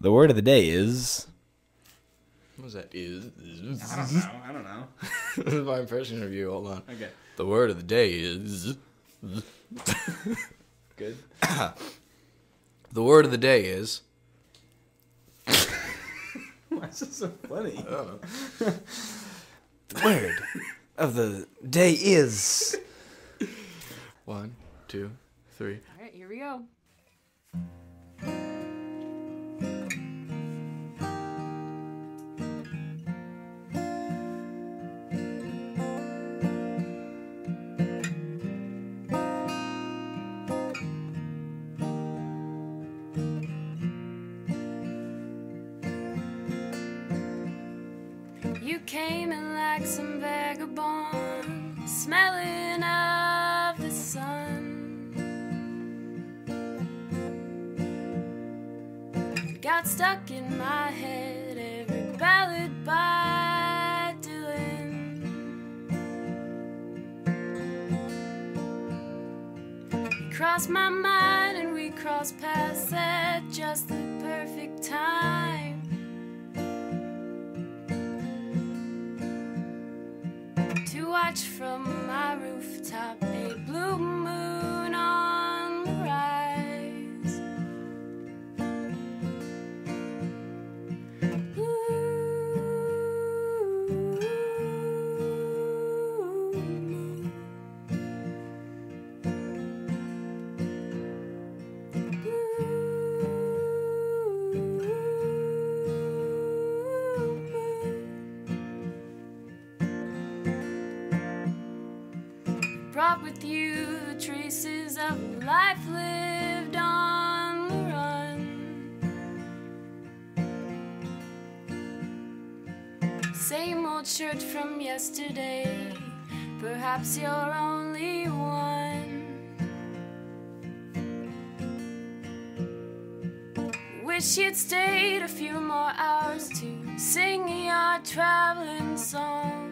The word of the day is... What was that? I don't know. This is my impression of you. Hold on. Okay. The word of the day is... Good. The word of the day is... Why is this so funny? The word of the day is... 1, 2, 3. All right, here we go. You came in like some vagabond, smelling of the sun. Got stuck in my head, every ballad by Dylan. You crossed my mind and we crossed paths at just the perfect time. To watch from my rooftop a blue moon on the rise. Brought with you the traces of a life lived on the run. Same old shirt from yesterday, perhaps you're only one. Wish you'd stayed a few more hours to sing your traveling songs.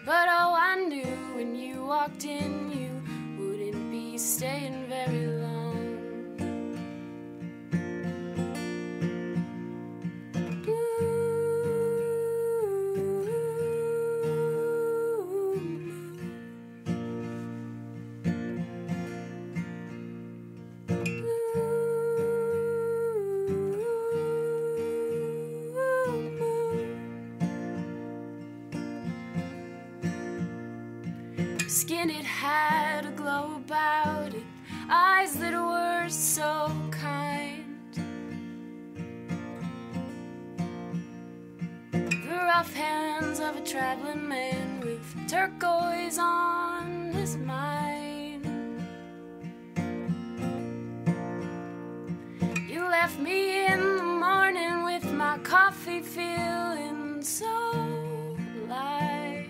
But oh, I knew when you walked in you wouldn't be staying very long. Skin, it had a glow about it, eyes that were so kind. The rough hands of a traveling man with turquoise on his mind. You left me in the morning with my coffee feeling so alive.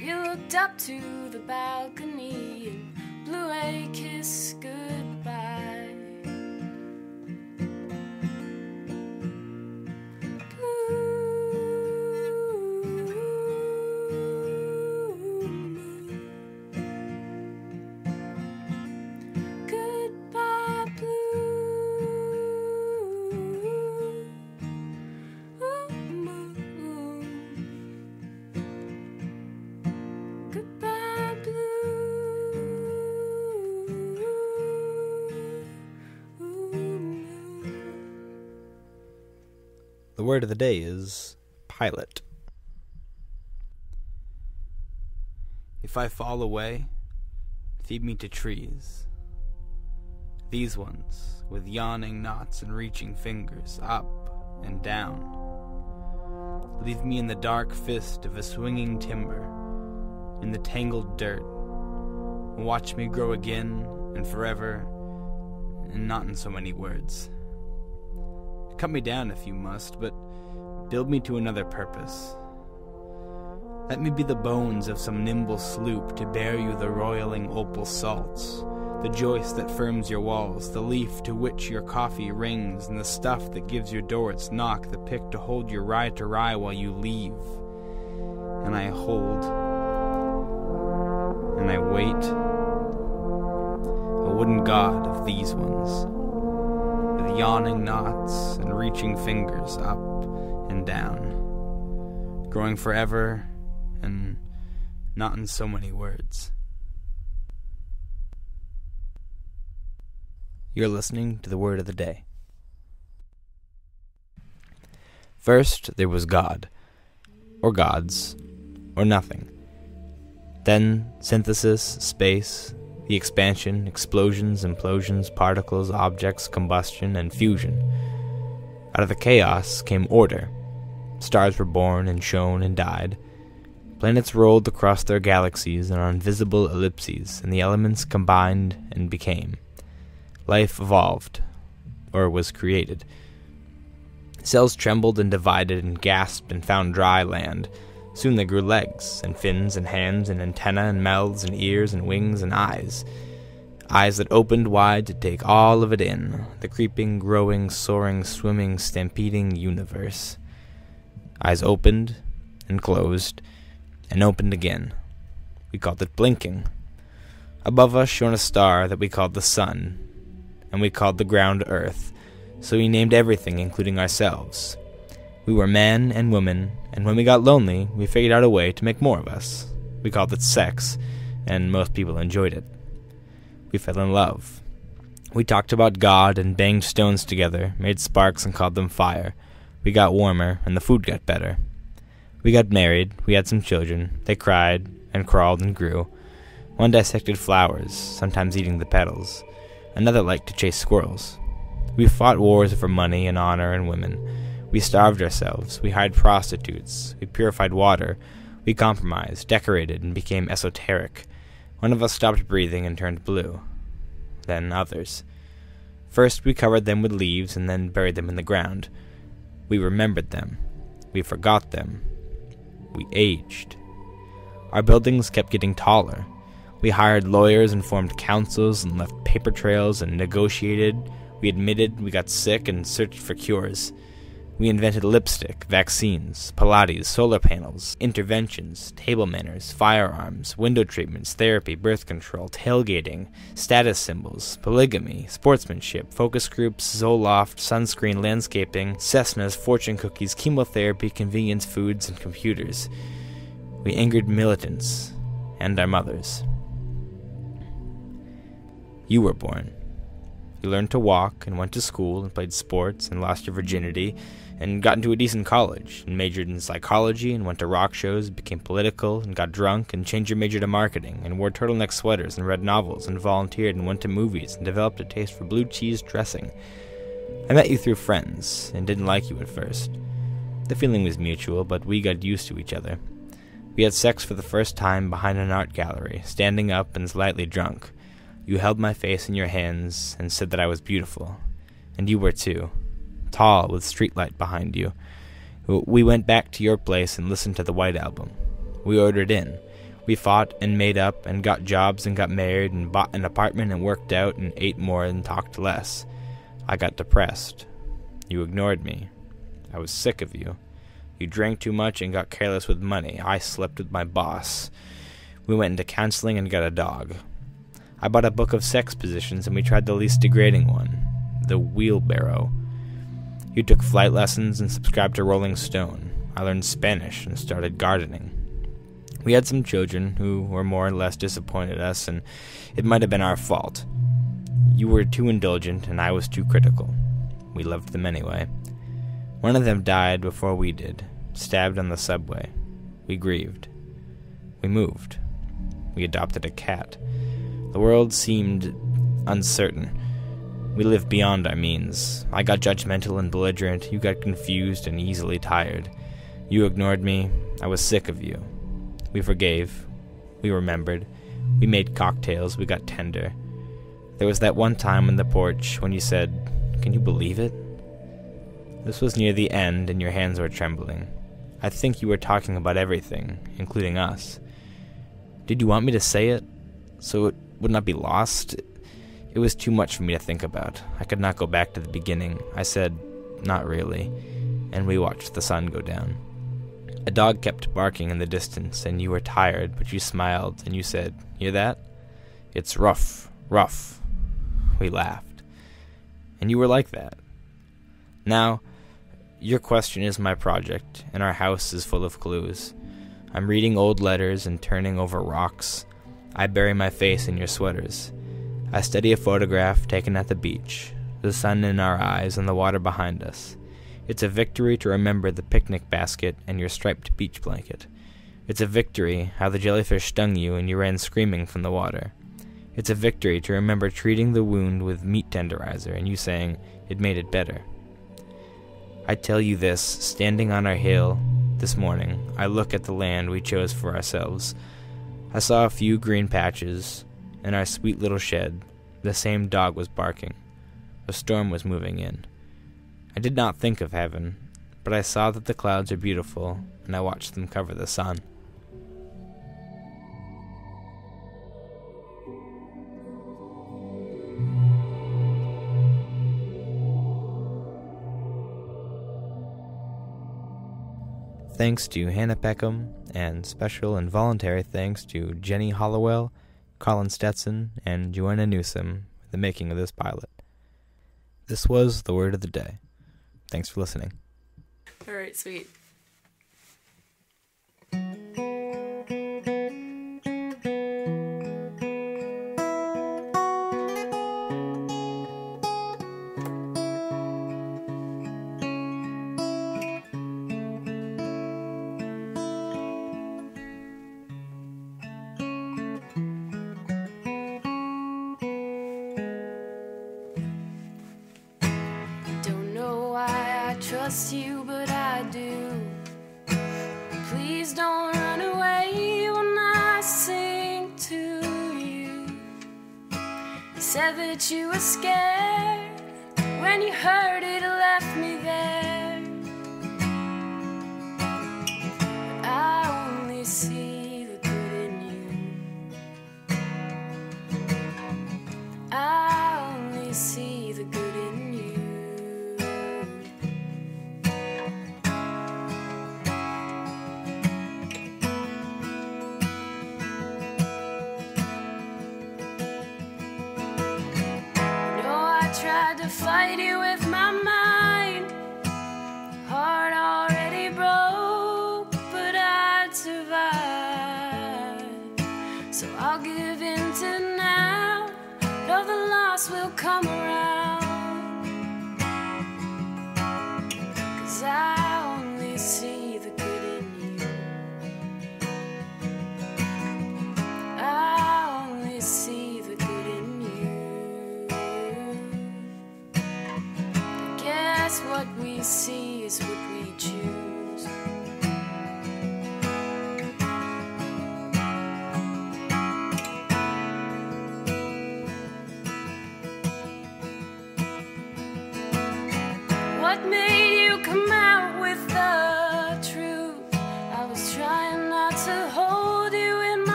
You looked up to the balcony and blew a kiss goodbye. Goodbye, blue moon. Goodbye, blue moon. The word of the day is pilot. If I fall away, feed me to trees. These ones, with yawning knots and reaching fingers, up and down. Leave me in the dark fist of a swinging timber, in the tangled dirt, and watch me grow again and forever, and not in so many words. Cut me down if you must, but build me to another purpose. Let me be the bones of some nimble sloop to bear you the roiling opal salts, the joist that firms your walls, the leaf to which your coffee rings, and the stuff that gives your door its knock, the pick to hold your rye to rye while you leave. And I hold and I wait, a wooden god of these ones, with yawning knots and reaching fingers up and down, growing forever and not in so many words. You're listening to the word of the day. First, there was God, or gods, or nothing. Then, synthesis, space, the expansion, explosions, implosions, particles, objects, combustion, and fusion. Out of the chaos came order. Stars were born and shone and died. Planets rolled across their galaxies and on invisible ellipses, and the elements combined and became. Life evolved, or was created. Cells trembled and divided and gasped and found dry land. Soon they grew legs, and fins, and hands, and antennae, and mouths, and ears, and wings, and eyes. Eyes that opened wide to take all of it in, the creeping, growing, soaring, swimming, stampeding universe. Eyes opened, and closed, and opened again. We called it blinking. Above us shone a star that we called the sun, and we called the ground earth, so we named everything, including ourselves. We were man and woman, and when we got lonely, we figured out a way to make more of us. We called it sex, and most people enjoyed it. We fell in love. We talked about God and banged stones together, made sparks and called them fire. We got warmer, and the food got better. We got married, we had some children. They cried, and crawled, and grew. One dissected flowers, sometimes eating the petals. Another liked to chase squirrels. We fought wars for money and honor and women. We starved ourselves. We hired prostitutes. We purified water. We compromised, decorated, and became esoteric. One of us stopped breathing and turned blue. Then others. First we covered them with leaves and then buried them in the ground. We remembered them. We forgot them. We aged. Our buildings kept getting taller. We hired lawyers and formed councils and left paper trails and negotiated. We admitted we got sick and searched for cures. We invented lipstick, vaccines, Pilates, solar panels, interventions, table manners, firearms, window treatments, therapy, birth control, tailgating, status symbols, polygamy, sportsmanship, focus groups, Zoloft, sunscreen, landscaping, Cessnas, fortune cookies, chemotherapy, convenience foods, and computers. We angered militants and our mothers. You were born. You learned to walk and went to school and played sports and lost your virginity and got into a decent college and majored in psychology and went to rock shows, became political and got drunk and changed your major to marketing and wore turtleneck sweaters and read novels and volunteered and went to movies and developed a taste for blue cheese dressing. I met you through friends and didn't like you at first. The feeling was mutual, but we got used to each other. We had sex for the first time behind an art gallery, standing up and slightly drunk. You held my face in your hands and said that I was beautiful. And you were too. Tall, with streetlight behind you. We went back to your place and listened to the White Album. We ordered in. We fought and made up and got jobs and got married and bought an apartment and worked out and ate more and talked less. I got depressed. You ignored me. I was sick of you. You drank too much and got careless with money. I slept with my boss. We went into counseling and got a dog. I bought a book of sex positions and we tried the least degrading one, the wheelbarrow. You took flight lessons and subscribed to Rolling Stone. I learned Spanish and started gardening. We had some children who were more or less disappointed us, and it might have been our fault. You were too indulgent and I was too critical. We loved them anyway. One of them died before we did, stabbed on the subway. We grieved. We moved. We adopted a cat. The world seemed uncertain. We lived beyond our means. I got judgmental and belligerent. You got confused and easily tired. You ignored me. I was sick of you. We forgave. We remembered. We made cocktails. We got tender. There was that one time on the porch when you said, "Can you believe it?" This was near the end and your hands were trembling. I think you were talking about everything, including us. Did you want me to say it, so it would not be lost? It was too much for me to think about. I could not go back to the beginning. I said, "Not really," and we watched the sun go down. A dog kept barking in the distance, and you were tired, but you smiled, and you said, "Hear that? It's rough, rough." We laughed. And you were like that. Now, your question is my project, and our house is full of clues. I'm reading old letters and turning over rocks. I bury my face in your sweaters. I study a photograph taken at the beach, the sun in our eyes and the water behind us. It's a victory to remember the picnic basket and your striped beach blanket. It's a victory how the jellyfish stung you and you ran screaming from the water. It's a victory to remember treating the wound with meat tenderizer and you saying it made it better. I tell you this, standing on our hill this morning, I look at the land we chose for ourselves. I saw a few green patches. In our sweet little shed, the same dog was barking. A storm was moving in. I did not think of heaven, but I saw that the clouds are beautiful, and I watched them cover the sun. Thanks to Hannah Peckham, and special and voluntary thanks to Jenny Hollowell, Colin Stetson, and Joanna Newsom for the making of this pilot. This was the word of the day. Thanks for listening. All right, sweet. Trust you, but I do. Please don't run away when I sing to you. You said that you were scared. When you heard it, it left me there. But I only see the good in you. I only see the good in you. Tried to fight it with my mind, heart already broke, but I'd survive. So I'll give in to now, know the loss will come around.